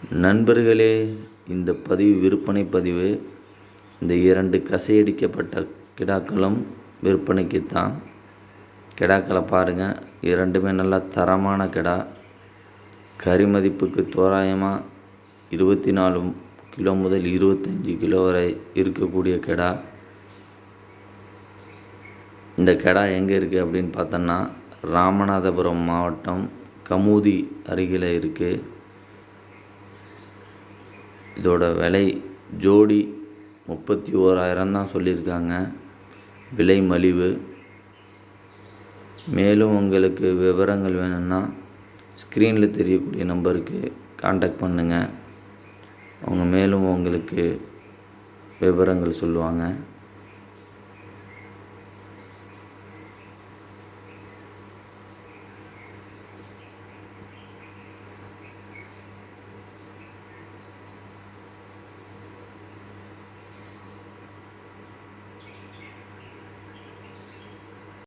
நண்பர்களே, இந்த பதிவு விற்பனை பதிவு. இந்த 2 கசையடிக்கப்பட்ட கிடாக்களும் விற்பனைக்குத்தான். கிடாக்களை பாருங்கள், இரண்டுமே நல்லா தரமான கிடா. கறி மதிப்புக்கு தோராயமாக 24 கிலோ முதல் 25 கிலோ வரை இருக்கக்கூடிய கிடா. இந்த கிடா எங்கே இருக்குது அப்படின்னு பார்த்தோன்னா, ராமநாதபுரம் மாவட்டம் கமுதி அருகில் இருக்குது. இதோட விலை ஜோடி 31,000 தான் சொல்லியிருக்காங்க. விலை மலிவு. மேலும் உங்களுக்கு விவரங்கள் வேணும்னா ஸ்க்ரீனில் தெரியக்கூடிய நம்பருக்கு காண்டாக்ட் பண்ணுங்கள். அவங்க மேலும் உங்களுக்கு விவரங்கள் சொல்லுவாங்க.